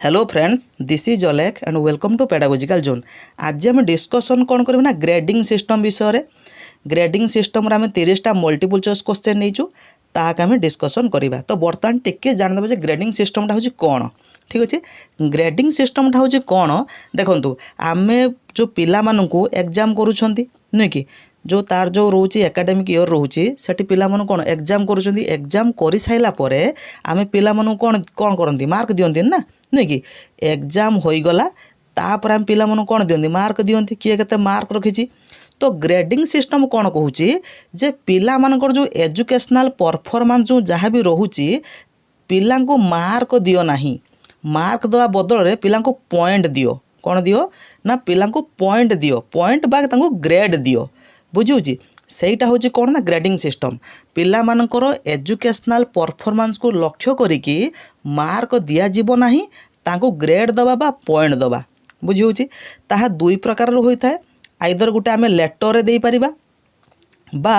Hello friends, this is Alekh and welcome to pedagogical zone. आज आम discussion कौन करें ना ग्रेडिंग सिस्टम विषय। ग्रेडिंग सिस्टम आम 30टा मल्टीपल चॉइस क्वेश्चन नहीं ताकि आम डिस्कसन करवा। तो बर्तमान टिके जानदे ग्रेडिंग सिस्टमटा हूँ कौन। ठीक अच्छे, ग्रेडिंग सिस्टमटा हूँ कौन देखु आम जो पिला मानू एग्जाम करुँच नुह कि जो तार जो रोचे एकेडमिक ईयर रोचे सेठी पिला मानू कौन एग्जाम करुँच। एग्जाम कर सारा पर आम पिला मानू कौन कौन करती मार्क दियंती ना नुह कि एग्जाम हो गला तापर आम पिला मानू कौन दियंती मार्क दियंती किए केते मार्क रखी। तो ग्रेडिंग सिस्टम कौन कहूँ जे पिला मानकर जो एजुकेशनल परफॉर्मेंस जो जहाँ भी रोचे पिला मार्क दियो नहीं, मार्क देवा बदल में पिला पॉइंट दियो। कौन दियो ना पिला पॉइंट दियो, पॉइंट बा ग्रेड दियो। बुझी ସେଇଟା ହେଉଛି କ'ଣ ନା ଗ୍ରେଡ଼ିଂ ସିଷ୍ଟମ୍। ପିଲାମାନଙ୍କର ଏଜୁକେଶନାଲ୍ ପରଫର୍ମାନ୍ସ को ଲକ୍ଷ୍ୟ କରିକି ମାର୍କ ଦିଆଯିବ ନାହିଁ, ତାଙ୍କୁ ଗ୍ରେଡ୍ ଦେବା ବା ପଏଣ୍ଟ ଦେବା। ବୁଝି ହେଉଛି, ତାହା ଦୁଇ ପ୍ରକାରର ହୋଇଥାଏ। ଆଇଦର ଗୋଟେ ଆମେ ଲେଟରରେ ଦେଇପାରିବା ବା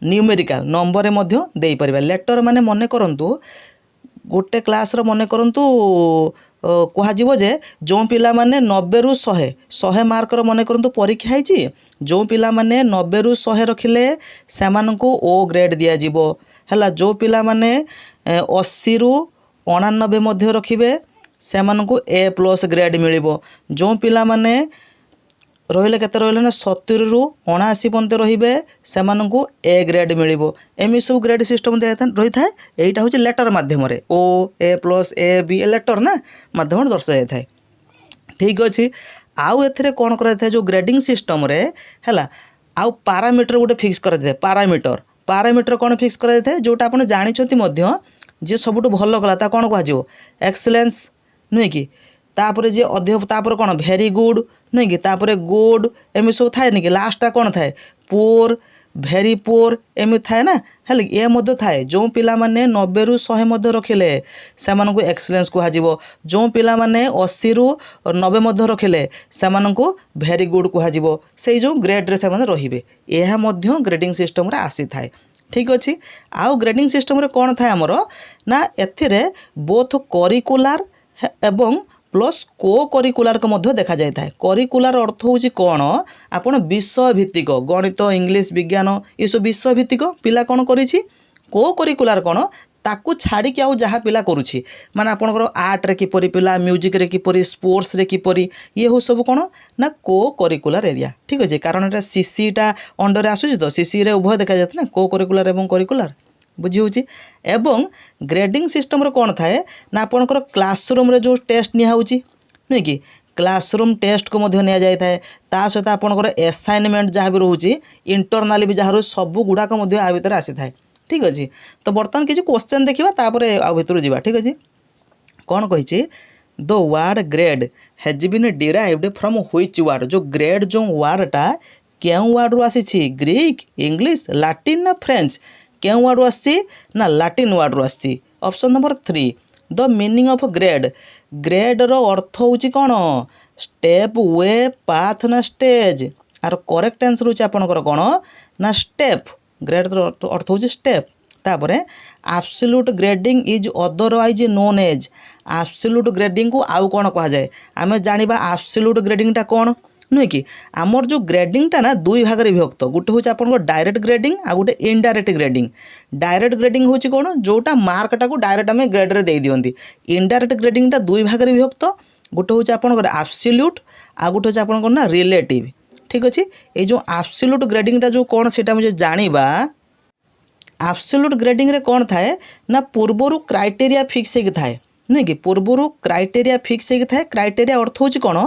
ନ୍ୟୁମେରିକାଲ ନମ୍ବରରେ ମଧ୍ୟ ଦେଇପାରିବା। ଲେଟର ମାନେ ମନେ କରନ୍ତୁ गोटे क्लास मन करंतु कह जे जो पिला माने 90 रु 100 मार्कर मन करंतु परीक्षा है जो पिला माने 90 रु 100 रखिले से ओ ग्रेड दिया जिवो हैला। जो पिला माने 80 रु 89 मध्य रखिबे से ए प्लस ग्रेड मिलिबो। जो पिला माने रहिले केते रहिले ना 70 रु 79 पर्यंत रहिबे सेमानंकु ए ग्रेड मिलिबो। एमि सब ग्रेड सिस्टम रही था। एटा होची लेटर माध्यम रे ओ ए प्लस ए बी लेटर ना माध्यम दर्शा जाय थाए। ठीक अछि, आउ एथरे कोन करा थाए जो ग्रेडिंग सिस्टम रे हैला आउ पैरामीटर गोटे फिक्स करा थाए। पैरामीटर कोन फिक्स करा थाए जोटा आपण जानि छथि मध्य जे सबुट भलो कला ता कोन कह जिवो एक्सीलेंस नुय कि तापर जे अधिक तापर कौन भेरी गुड नुह कि तापर गुड एम सब थाए कि लास्टा कौन थाए पुअर भेरी पुअर एम थाए ना है ये मध्य थाए। जो पिला माने 90 रु 100 मध्य रखिले से एक्सीलेंस कह। जो पिला माने 80 रु 90 मध्य रखिले से भेरी गुड कह। से जो ग्रेड रे से रहिबे यह मध्य ग्रेडिंग सिस्टम रे आसी थाए। ठीक अच्छे, आउ ग्रेडिंग सिस्टम रे कौन थाए आमर ना एथिरे बोथ करिकुलार एवं प्लस को करिकुलार को मध्य देखा जाए था। करिकुलार अर्थ होची कौन आपण विषय भित्तिक गणित इंग्लिश विज्ञान ये सब विषय भित्तिक पिला कौन करिछि। को करिकुलार कौन ताकू छाड़ी कि आउ जहाँ पिला करुछि माने आपनकर आर्ट रे किपरि पिला म्यूजिक रे किपरि स्पोर्ट्स रे किपरि ये हो सब कौन ना को करिकुलार एरिया। ठीक अच्छे, कारण एटा सीसीटा अंडर आसुछि तो सीसी रे उभय देखा जात ना को करिकुलार एवं करिकुलार। बुझी होची। एवं ग्रेडिंग सिस्टम रे कौन थाए ना आपनकर क्लासरूम रे जो टेस्ट निया होची नुह कि क्लासरूम टेस्ट को मध्य निया जाय थाए। ता सहित आपनकर असाइनमेंट जहाँ भी रोची इंटरनाली भी जहाँ सब गुड़ाक मध्य आ भितर आसी थाए। ठीक अच्छे, तो बर्तमान किसी क्वेश्चन देखा तापर आ भितर जावा। ठीक अच्छे, कौन कही the word grade has been derived from which word. जो ग्रेड जो वर्डटा क्यों वर्ड रु आसी ग्रीक इंग्लिश लाटिन ना फ्रेंच क्यों वर्ड आसी ना लाटिन वर्ड रु आसी। Option number 3 the meaning of grade. Grade रो अर्थ होची कौन स्टेप वे पाथ ना स्टेज। आर करेक्ट आंसर होची आपनकर कौन ना स्टेप। ग्रेड रो अर्थ होची स्टेप। तापरे absolute grading is otherwise known as. Absolute grading को आउ कौन कह जाए आमे जानिबा। एब्सोल्यूट ग्रेडिंग टा कौन नुह कि आमर जो ग्रेडिंगटा ना दुई भाग में विभक्त। गोटे हूँ आप डायरेक्ट ग्रेडिंग आ गोटे इनडायरेक्ट ग्रेडिंग। डायरेक्ट ग्रेडिंग हूँ कौन जोटा मार्कटा को डायरेक्ट आम ग्रेड रे दे दियंती। इनडायरेक्ट ग्रेडिंगटा दुई भाग में विभक्त। गोटे हूँ आपंकर एब्सोल्यूट आ गोटे हूँ आपंकर ना रिलेटिव। ठीक अच्छे, ये जो एब्सोल्यूट ग्रेडिंगटा जो कौन से मुझे जानिबा। एब्सोल्यूट ग्रेडिंग रे कौन थाए ना पूर्वर क्राइटेरिया फिक्स होगी थाए नुह कि पूर्वर क्राइटेरिया फिक्स होगी थाए। क्राइटेरिया अर्थ हूँ कौन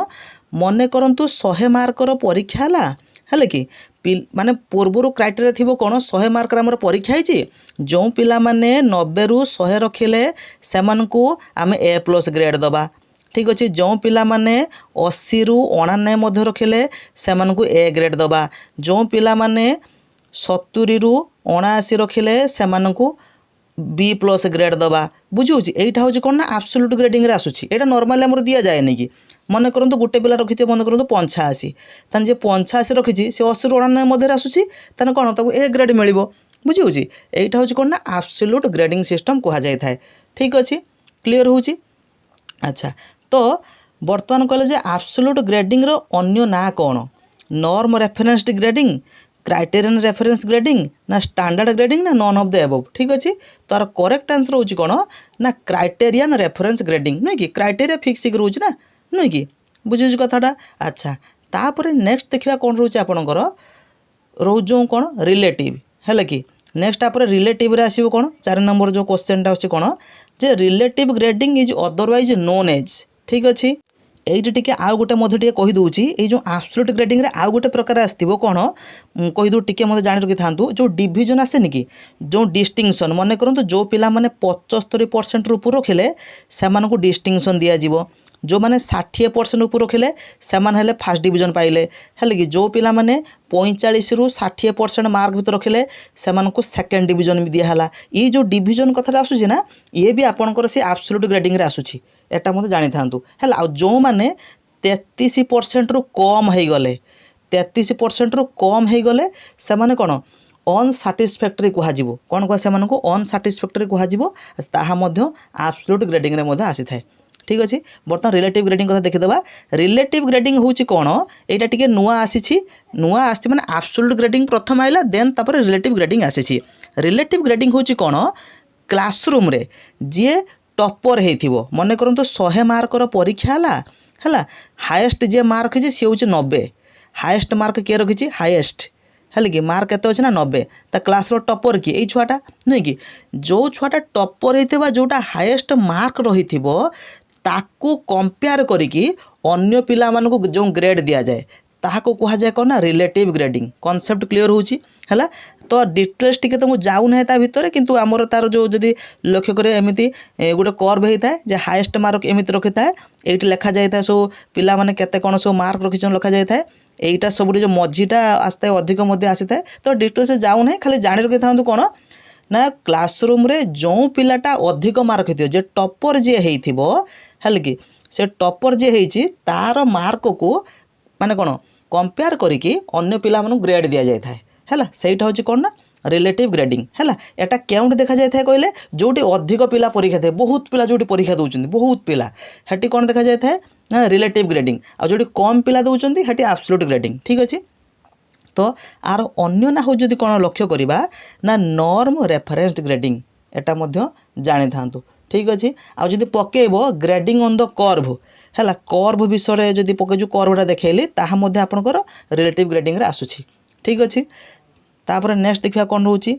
मने करंतु 100 मार्कर परीक्षा है कि माने पूर्वर क्राइटेरिया थी कौन 100 मार्कर आमर परीक्षा है जो पिला माने 90 रु 100 रखिले से आम ए प्लस ग्रेड दबा। ठीक अच्छे, जो पिला माने 80 रु 89 मध्य रखिले से ए ग्रेड दबा। जो पिला माने 70 रु 79 रखिले से बी प्लस ग्रेड दबा। बुझुची, एटा हूँ कौन ना एब्सोल्यूट ग्रेडिंग रे आसुची। एटा नॉर्मली आमर दिया जाए नहीं कि मन करंतु गोटे पिला रखी मन करंतु 85 तान जे 85 रखी से 80 रु 89 मध्य आसुची तान कौन ताको ए ग्रेड मिलिबो। बुझुची, एटा हूँ कौन ना एब्सोल्यूट ग्रेडिंग सिस्टम कह जाय थाए। ठीक अच्छे, क्लियर होची। अच्छा, तो बर्तमान कहले जे आब्सोल्यूट ग्रेडिंग रो अन्य ना कौन norm referenced grading criterion reference grading ना स्टैंडर्ड ग्रेडिंग ना नॉन ऑफ द एबव ठीक अच्छे तार करेक्ट आंसर होची कौन ना क्राइटेरियन रेफरेंस ग्रेडिंग नुह कि क्राइटेरिया फिक्स रोच ना नुह कि बुझे कथाटा अच्छा तापर नेक्स्ट देखा कौन रोचे आपणकर रो जो कौन रिलेटिव है कि नेक्स्ट आप रिलेटिव रे आसो कौन 4 नंबर जो क्वेश्चनटा अच्छे कौन जे relative grading is otherwise known as ठीक अच्छे এইটি টিকে আউ গোটে মধ্যে টিকে কহিদৌছি এই যে আবসোলুট গ্রেডিংরে আউ গোটে প্রকার আসিব কোণ কহিদৌ টিকে মতো জানি রখি থাকতু যে ডিভিজন আসেনি কি যে ডিস্টিংশন মনে করতু যে পিলা মানে 75% উপর রখিলে সেমানকু ডিস্টিংশন দিয়াযিব जो मैंने 60% ऊपर रखिले से हेले फास्ट डिवीजन पाइले है कि जो पिला माने 45 रु 60% मार्क भर रखिले से सेकेंड डिवीजन भी दिहला ये जो डिवीजन कथा आसूसी ना ये भी आपंकर से आब्सोल्यूट ग्रेडिंग आसूसी एटा मत जानी था है जो मैंने 33% रु कम हो गले 33% रु कम हो गले से माने कौन अनसाटिस्फैक्टरी कहुब कौन कह से अनसाटिस्फैक्टरी कहुब आब्सोल्यूट ग्रेडिंग आसी था ठीक अच्छे बर्तमान रिलेटिव ग्रेडिंग कथा देखीदे रिलेटिव ग्रेडिंग हूँ कौन यहाँ टी नुआ आसी नुआ आसी मैंने आब्सोल्यूट ग्रेडिंग प्रथम आइला देन तापर रिलेटिव ग्रेडिंग आसी रिलेटिव ग्रेडिंग हूँ कौन क्लासरूम रे जी टॉपर हो मन करंतु 100 मार्कर परीक्षा है हाएस्ट जी मार्क है सी हूँ 90 हाएस्ट मार्क किए रखी हाएस्ट है कि मार्क केते अच्छे ना 90 ता क्लास रो टॉपर किए यही छुआटा नुह कि जो छुआटा टॉपर होता जोटा हाएस्ट मार्क रही ताकू कंपेयर करिकी अन्य पिला मानकु जो ग्रेड दिया जाए ताहाको कहा जाए कौन ना रिलेटिव ग्रेडिंग कॉन्सेप्ट क्लियर होची है तो डिटेल्स टिके तो मुझे जाऊ ना ता भितर किंतु आमर तार जो जदि लक्ष्य करे एमती गोटे कर्व होता है जे हाएस्ट मार्क एमती रखी था ये लिखा जाए सब पिला माने केते कौन सब मार्क रखी लिखा जाए था यहीटा सब जो मझीटा आसता है अधिक आसी था तो डिटेल्स जाऊ ना खाली जाणी रखी था कौन ना क्लासरूम रे जो पिलाटा अधिक मार्क होती जे टॉपर जी होइथिबो है कि से टॉपर जी होइछि तार मार्क को माने कौन कंपेयर करिकी अन्य पिला मानू ग्रेड दिया जाए है सहीटा हूँ कौन ना रिलेटिव ग्रेडिंग है एटा केउंट देखा जाए कहले जोटी अधिक पिला परीक्षा थे बहुत पिला जोटी परीक्षा दौरान बहुत पिला हेटी कौन देखा जाए ना रिलेटिव ग्रेडिंग आ जोटी कम पिला दौरान हेटी आब्सोल्यूट ग्रेडिंग ठीक अच्छे तो आर अन्य ना हो जदि कौन लक्ष्य करवा ना नॉर्म रेफरेंस्ड ग्रेडिंग एटा मध्य जानी था ठीक अच्छे आ जदि पकेब ग्रेडिंग ऑन द कर्व है कर्व विषय जदि पके जो कर्वटा देखली ताहा मध्य आपनकर रिलेटिव ग्रेडिंग रे आसुची ठीक अच्छे तापर नेक्स्ट देखा कौन रोची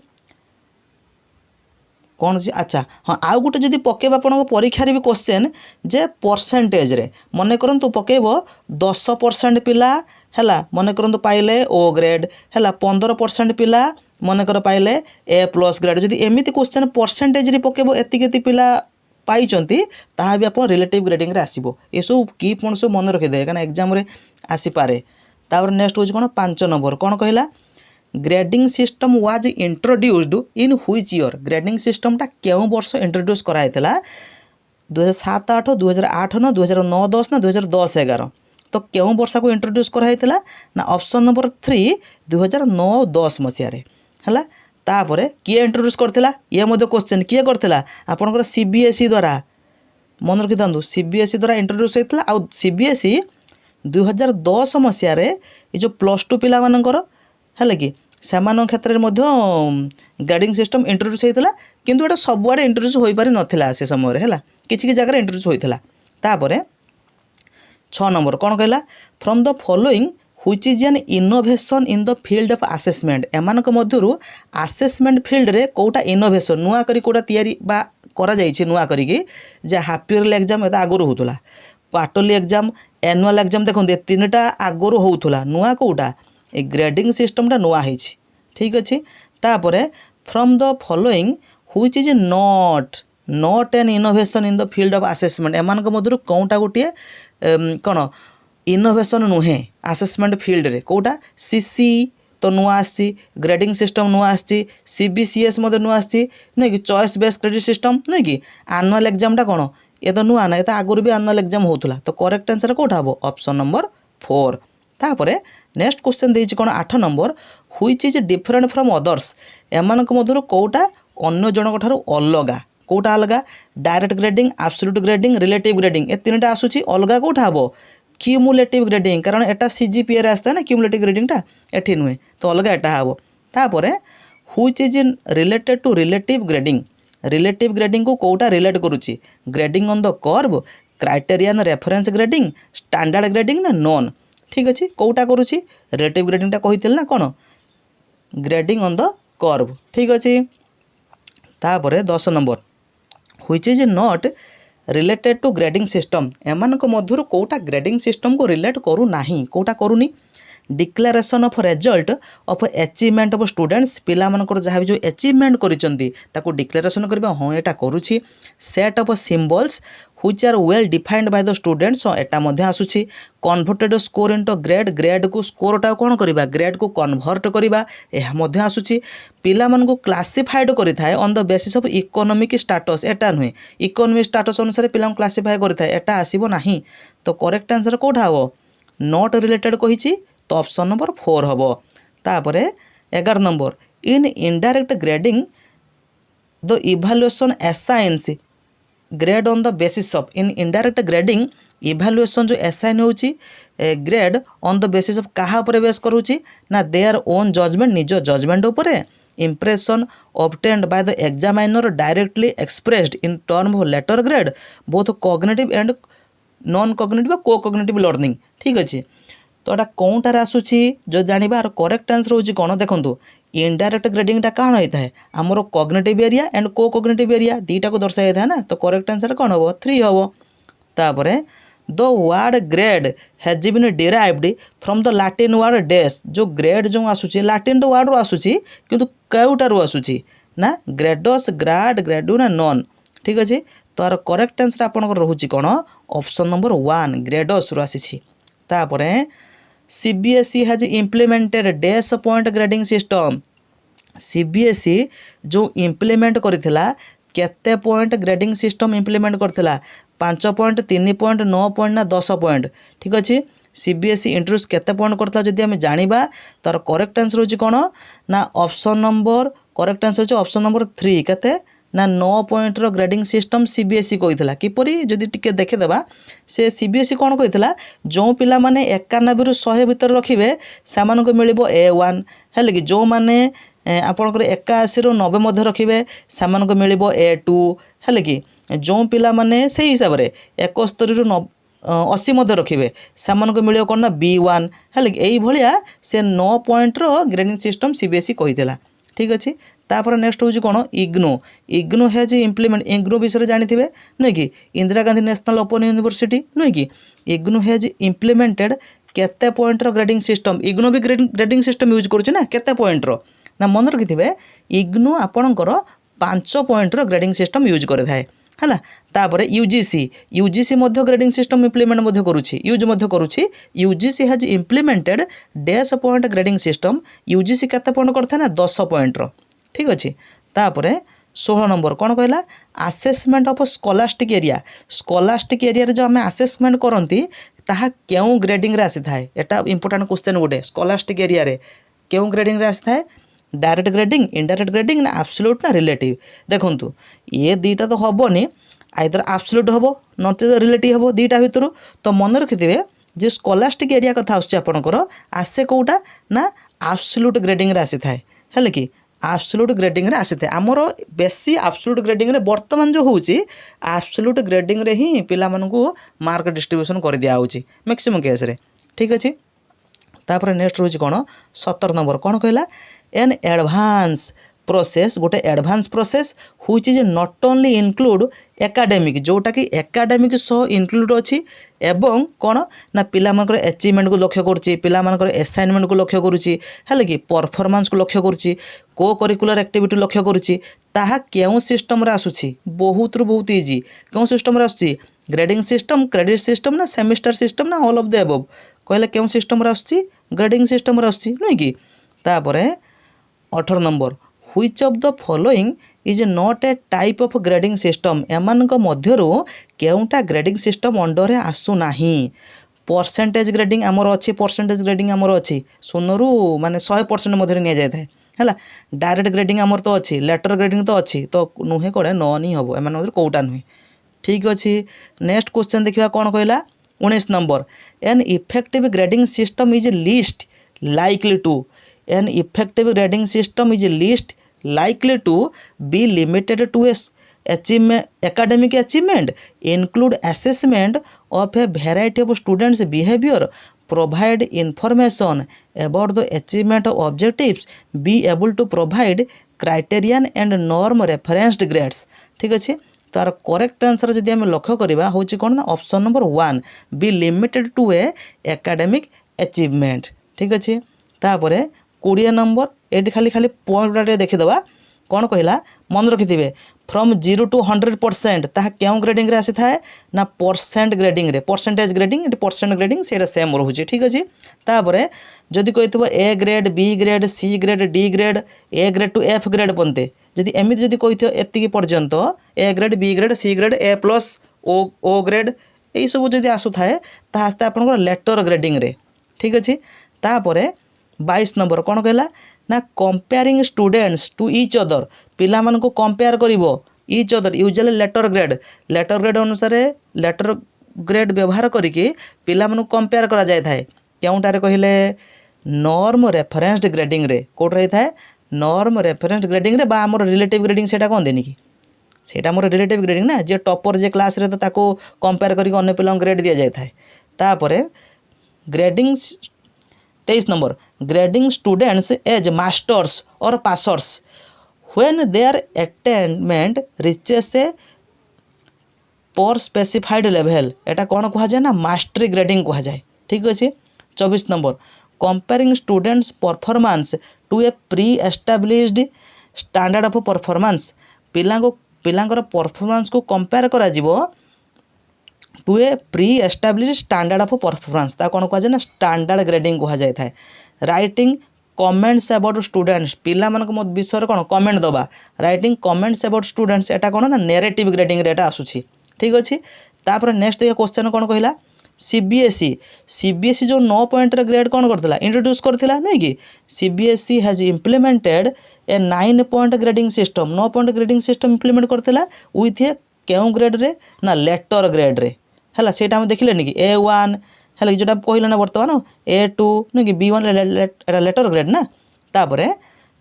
कौन अच्छे अच्छा हाँ आउ गोटे जदि पकेब आप परीक्षा भी क्वेश्चन जे परसेंटेज रे मन करंतु पकेब 10% पिला है मन करंतु पाइले ओ ग्रेड है 15% पिला मनकर पाइले ए प्लस ग्रेड जदि एमती क्वेश्चन परसेंटेज रे पकेब एति पिला पाइचंती ताहा भी आप रिलेटिव ग्रेडिंग रे आसीबो ए सब की पॉइंट सब मन रखिदे कारण एग्जाम रे आसी पारे तापर नेक्स्ट होची कोन 5 नंबर कोन कहला grading system was introduced in which year grading system टा केउ वर्ष इंट्रोड्यूस कराइतला 2007-8 2008 न 2009-10 ना 2010-11 तो केउ वर्ष को इंट्रोड्यूस कराइतला ना ऑप्शन नंबर 3 2009-10 मसिया रे हला तापर किए इंट्रोड्यूस करथिला ये मध्य क्वेश्चन किए करथिला आपनकर सीबीएसई द्वारा मन रखि थांदु सीबीएसई द्वारा इंट्रोड्यूस होइतला आ सीबीएसई 2010 मसिया रे ये जो +2 पिला मानकर है कि सेमान क्षेत्र में ग्रेडिंग सिस्टम इंट्रोड्यूस होता किंतु एटा सबुआड़े इंट्रोड्यूस हो पारि नथिला से समय है किसी जगह इंट्रोड्यूस होता तापर 6 नंबर कौन कहला from the following which is an innovation in the field of assessment एमानक मध्यरु असेसमेंट फील्ड रे कोटा इनोवेशन नुआ करी कोटा तयारी बा करा जाइछि नुआ करी कि जे हाफ ईयरली एग्जाम एता आगुरु होतला क्वार्टरली एग्जाम एनुअल एग्जाम देखते तीनटा आगुरु होतला नुआ कोटा ए ग्रेडिंग सिस्टमटा नुआ होइछि ठीक अच्छे तापर from the following which is not an innovation in the field of assessment एमानक मध्यरु कोटा गोटे कौन इनोवेशन नुहे असेसमेंट फील्ड रे कोटा सीसी तो नुआ आसी ग्रेडिंग सिस्टम नुआ आसी सीबीसीएस मध्य नुआ आसी नुह कि चॉइस बेस्ड क्रेडिट सिस्टम नुह कि एनुअल एग्जामटा कौन ये तो नुआ ना ये आगुरी भी एनुअल एग्जाम होता तो करेक्ट आंसर कौटा हम ऑप्शन नंबर 4 तापर नेक्स्ट क्वेश्चन देछि कोन 8 number which is different from others एमानक मध्यरु कोटा अन्य जनक ठारू अलगा कोटा अलग direct grading absolute grading relative grading ए तीनटा आसूची अलग कोटा हबो क्यूमुलेटिव ग्रेडिंग कारण एटा सीजीपीए रे आस्ता ना क्यूमुलेटिव ग्रेडिंग टा एठी नुहे तो अलग एटा हबो तापरे which is in related to relative grading को कोटा रिलेट करूची grading on the curve criterion reference grading standard grading ना नॉन ठीक अच्छे कोटा करूची रिलेटिव ग्रेडिंग टा कहिथिल ना कोन ग्रेडिंग ऑन द कर्व ठीक अच्छे तापरे 10 number which is not related to grading system एमानक मध्यरु कोटा ग्रेडिंग सिस्टम को रिलेट करू नाही कोटा करूनी declaration of result of achievement of students पिला मानकर जहाँ भी जो अचीवमेंट करिसेंती ताको डिक्लेरेशन करबा हाँ एटा करूची set of symbols which are well defined by the students एटा मध्ये आसुची कन्वर्टेड स्कोर इनटू ग्रेड को स्कोरटा कोन करबा ग्रेड को कन्वर्ट करबा एहा मध्ये आसुची पिला मानको क्लासिफाइड करिथाय on the basis of economic status एटा नुहे इकोनॉमिक स्टेटस अनुसार पिला क्लासिफाई करिथाय एटा आसीबो नाही तो करेक्ट आंसर कोठा हबो नॉट रिलेटेड कहिची तो ऑप्शन नंबर 4 हम तापरे 11 number in indirect grading the evaluation assigns grade on the basis of in indirect grading evaluation जो असाइन होची grade on the basis of कहा पर बेस करूची ना देयर ओन जजमेंट निज जजमेंट ऊपर impression obtained by the examiner directly expressed in term of letter grade both cognitive and non cognitive co cognitive learning ठीक अच्छे तो एटा कौनटार आसूची जो जानिबार करेक्ट आंसर होची कोन देखंतु इनडायरेक्ट ग्रेडिंग टा कान होइता है हमरो कॉग्निटिव एरिया एंड को कॉग्निटिव एरिया दीटा को दर्शाइ था ना तो करेक्ट आंसर कोन हो 3 हो तापरे the word grade has been derived from the Latin word डेस जो ग्रेड जो आसूची लैटिन तो वर्ड रो आसूची किंतु केउटा रो आसूची ना ग्रेडस ग्राड ग्रेडु ना नॉन ठीक अछि तो आर करेक्ट आंसर आपन को रहूची कोन ऑप्शन नंबर 1 ग्रेडस रो आसीची तापरे CBSE has implemented dash point grading system CBSE जो इम्प्लीमेंट करथिला केते पॉइंट ग्रेडिंग सिस्टम इम्प्लीमेंट करथिला 5 पॉइंट 3 पॉइंट 9 पॉइंट ना 10 पॉइंट ठीक अच्छे CBSE इंट्रोड्यूस केते पॉइंट करथिला जदि हम जानिबा तार करेक्ट आंसर होची कोन ना ऑप्शन नंबर करेक्ट आंसर होची ऑप्शन नंबर 3 केते ना 9 पॉइंट रो ग्रेडिंग सिस्टम CBSE कहितला किपरि जदि टिके देखे देबा से CBSE कोन कहितला जो पिला माने 91 रु 100 भीतर रखिबे सामान को मिलिबो A1 हेले कि जो माने आपनकर 81 रु 90 मध्ये रखिबे सामान को मिलिबो A2 हेले कि जो पिला माने से हिसाब रे 71 रु 80 मध्ये रखिबे सामान को मिलियो कोन ना B1 हेले कि एई भलिया से 9 पॉइंट रो ग्रेडिंग सिस्टम CBSE कहितला ठीक अछि तापर नेक्स्ट होची कोन इग्नो हैज इम्प्लीमेंट इग्नो विषय जानिथिबे नै कि Indira Gandhi national open university नै कि इग्नो हैज इम्प्लीमेंटेड केते पॉइंट रो ग्रेडिंग सिस्टम इग्नो भी ग्रेडिंग सिस्टम यूज करूछ ना केते पॉइंट रो ना मन रखिथिबे इग्नो आपणकर 5 पॉइंट रो ग्रेडिंग सिस्टम यूज करे थाए हला तापर यूजीसी मध्य ग्रेडिंग सिस्टम इम्प्लीमेंट मध्य करूछि यूज मध्य करूछि UGC has implemented dash point grading system UGC केते पॉइंट करथा ना 10 पॉइंट रो ठीक अच्छे तापर 16 नंबर कौन कहला आसेसमेंट ऑफ स्कॉलास्टिक एरिया रे जो आम आसेसमेंट करती ताहा केउ ग्रेडिंग रे आसी थाए एटा इंपोर्टेंट क्वेश्चन गोटे स्कॉलास्टिक एरिया रे केउ ग्रेडिंग रे आसी थाए डायरेक्ट ग्रेडिंग इनडायरेक्ट ग्रेडिंग ना एब्सोल्यूट ना रिलेटिव देखंतु ये दीटा तो हबनी आइदर एब्सोल्यूट हबो नचेत रिलेटिव हबो दीटा भितर तो मन रखिथिबे जे स्कॉलास्टिक एरिया कथा आछे आपनकर आसे कोउटा ना एब्सोल्यूट ग्रेडिंग रे आसी थाए हेले कि एब्सोल्यूट ग्रेडिंग रे आसी थाए हमरो बेसी एब्सोल्यूट ग्रेडिंग रे वर्तमान जो होउची एब्सोल्यूट ग्रेडिंग रे ही पिला मानकू मार्क डिस्ट्रीब्यूशन कर दिया होउची मैक्सिमम केस रे ठीक अछि तापर नेक्स्ट होउची कोन 17 नंबर कोन कहला एन एडवांस प्रोसेस गोटे advance process which is not only include academic जोटा कि एकेडमिक सह इंक्लूड अछि एवं कोन ना पिला मानकर अचीवमेंट को लक्ष्य करूची पिला मानकर असाइनमेंट को लक्ष्य करूची हेले कि परफॉर्मेंस को लक्ष्य करूची को करिकुलर एक्टिविटी लक्ष्य करूची ताहा केउ सिस्टम रे आसुची बहुत रु बहुत इजी केउ सिस्टम रे आसुची ग्रेडिंग सिस्टम क्रेडिट सिस्टम ना सेमिस्टर सिस्टम ना ऑल ऑफ द अबव कहले केउ सिस्टम रे आसुची ग्रेडिंग सिस्टम रे आसुची नै कि तापरे 18 number which of the following is not a type of grading system एमानक मध्यरु केउटा ग्रेडिंग सिस्टम अंडर आसु नाही परसेंटेज ग्रेडिंग आमर अच्छी परसेंटेज ग्रेडिंग आमर अच्छी 0 रु माने 100% मध्य निया जाय थाए है डायरेक्ट ग्रेडिंग आमर तो अच्छी लेटर ग्रेडिंग तो अच्छी तो नुहे कड़े नन ही हम एम कौटा नुहे ठीक अच्छे। नेक्स्ट क्वेश्चन देखा कौन कहला 19 number an effective grading system is least likely to an effective grading system is least likely to be limited to a achievement, academic achievement, include assessment of a variety of students' behavior, provide information about the achievement of objectives, be able to provide criterion and norm referenced grades। ठीक अच्छे तार correct answer जदि आम लक्ष्य करवा हूँ कौन ना option number 1 be limited to a academic achievement. ठीक अच्छे तापर 20 नंबर ये खाली खाली पॉइंट गुड़ा देखीदे कौन कहला मन रखिथे फ्रॉम 0 to 100% ताहा क्यों ग्रेडिंग रे आसी थाए ना परसेंट ग्रेडिंग रे परसेंटेज ग्रेडिंग ये परसेंट ग्रेडिंग से सेम रोचे। ठीक अच्छे तापर जदि कही A grade B grade C grade D grade A grade to F grade पन्ते जदि एमती जदि कही एति पर्यंत A grade B grade C grade A plus O grade यही सब जदि आसू थाए तास्ते आपनकर लेटर ग्रेडिंग रे। ठीक अच्छे तापर 22 नंबर कौन कहला ना comparing students to each other पिला मान को कंपेयर करिवो each other usually letter grade अनुसार लेटर ग्रेड व्यवहार करिके पिला मान को कंपेयर करा जाय थाए केउटारे कहले नॉर्म रेफरेंस्ड ग्रेडिंग रे कोट रही थाए नॉर्म रेफरेंस्ड ग्रेडिंग रे बा हमर रिलेटिव ग्रेडिंग सेटा कोन देनी की सेटा हमर रिलेटिव ग्रेडिंग ना जे टॉपर जे क्लास रे तो ताको कंपेयर करिके अन्य पिला ग्रेड दिया जाय थाए। तापरे grading 23 number grading students as masters or passers when their attainment reaches a pre specified level एटा कौन कह जाए ना मास्टरी ग्रेडिंग कह जाए। ठीक अच्छे 24 number comparing students performance to a pre established standard of performance पिलांकर परफॉर्मेंस को कंपेयर करा जिवो to a pre establish standard of performance ता कौन कह जाए ना स्टैंडर्ड ग्रेडिंग कह जाए था। राइटिंग कमेंट्स अबाउट स्टूडेंट्स पिला मान को विषय कौन कमेंट दबा राइटिंग कमेंट्स अबाउट स्टूडेंट्स एटा कौन ना नेरेटिव ग्रेडिंग रे एटा आसुची। ठीक अच्छे तापर नेक्स्ट देखिए क्वेश्चन कौन कहला सीबीएसई जो 9 पॉइंट ग्रेड कौन करथिला इंट्रोड्यूस करथिला नहीं कि CBSE has implemented a 9 point grading system 9 point grading system implement करथिला विथ ए केउ ग्रेड रे ना लेटर ग्रेड रे है से देखिले कि A1 है जो कहले ना बर्तमान A2 नहीं कि B1 लेटर ग्रेड ना तापर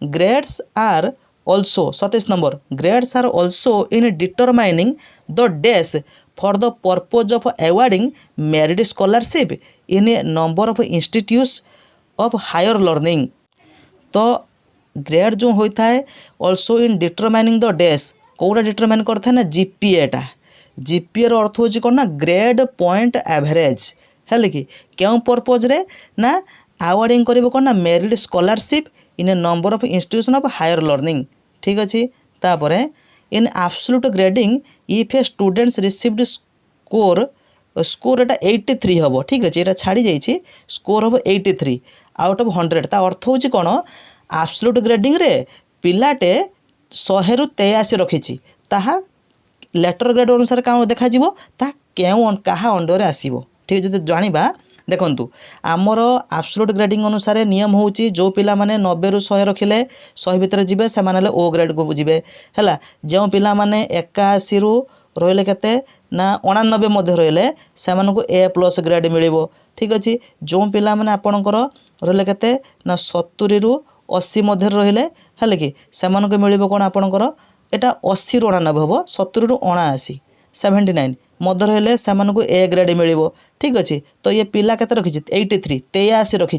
grades are also 27 number grades are also in determining the डेस for the purpose of awarding merit scholarship in a number of institutes of higher learning. तो ग्रेड जो होता है ऑल्सो इन डिटरमाइनिंग द डेस कौटा determine करता है ना जीपीएटा जीपीए अर्थ हो कौन ना ग्रेड पॉइंट एवरेज है कि क्यों पर्पज रे ना अवार्डिंग करिवो कौन ना merit scholarship in a number of institution of higher learning. ठीक अच्छे तापर in absolute grading if a students received score एटा 83 हम। ठीक अच्छे ये छाड़ी जाइए स्कोर हम 83 आउट ऑफ 100 ता अर्थ हो कौन एब्सोल्यूट ग्रेडिंग रे पिलाटे 100 रु 83 रखी ताहा लेटर ग्रेड अनुसार क्या देखा क्यों क्या अंडर आसो। ठीक है जो जाना देखूँ आमर एब्सोल्यूट ग्रेडिंग अनुसार नियम हो जो पिला माने 90 रु 100 रखिले 100 भितर जीवे से ओ ग्रेड को जीवे है जो पिला माने 81 रु रहिले केते ना 89 मध्य रहिले से ए प्लस ग्रेड मिलिबो। ठीक अच्छे जो पिला माने आपणकर रहिले केते ना 70 रु 80 मध्य रहिले है कि से मिलिबो कोन आपणकर एटा 80 रु 89 हम 70 रु 79 79 मध्य रहिले से ए ग्रेड मिलिबो। ठीक अच्छे तो ये पिला केते रखी 83 83 रखी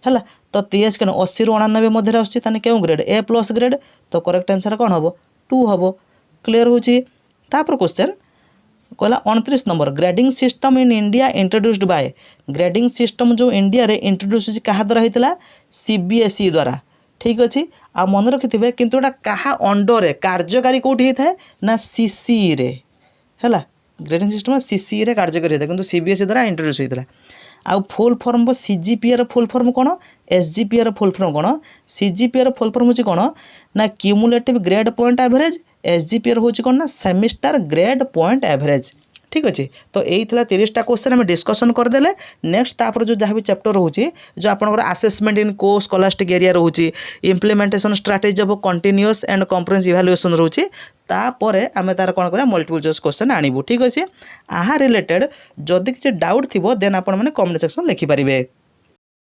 है तो 83 के 80 रु 89 मध्य आसने क्यों ग्रेड ए प्लस ग्रेड तो करेक्ट आंसर कौन हम 2 हम। क्लीयर होची तापर क्वेश्चन कहला 29 number grading system in India introduced by grading system जो इंडिया रे इंट्रोड्यूस क्या द्वारा होता सीबीएसई द्वारा। ठीक अच्छे आ मन रखिथे किंतु एटा कहा अंडर कार्यकारी कौटी होता है ना सीसीई रे है ग्रेडिंग सिस्टम सीसीई रे कार्यकारी होता है किंतु सीबीएसई द्वारा इंट्रोड्यूस होता है। आउ फुल फॉर्म सीजीपीए र फुल फॉर्म कौन एसजीपीए र फुल फॉर्म कौन सीजीपीए र फुल फॉर्म हो कौन ना cumulative grade point average SGPA हो कौन ना सेमिस्टर ग्रेड पॉइंट एवरेज। ठीक अच्छे। तो यही 30टा क्वेश्चन आम डिस्कसन करदे। नेक्स्ट तापर जो जहाँ भी चैप्टर रोचे जो आपंकर आसेसमेंट इन को स्कॉलास्टिक एरिया रोचे implementation strategy of continuous and comprehensive evaluation रोचे तापर आम तार कौन करा मल्टीपल चॉइस क्वेश्चन आणबू। ठीक अच्छे। आहा रिलेटेड जदि किसी डाउट थी देन आपण मैंने कमेंट सेक्शन लिखिपारे।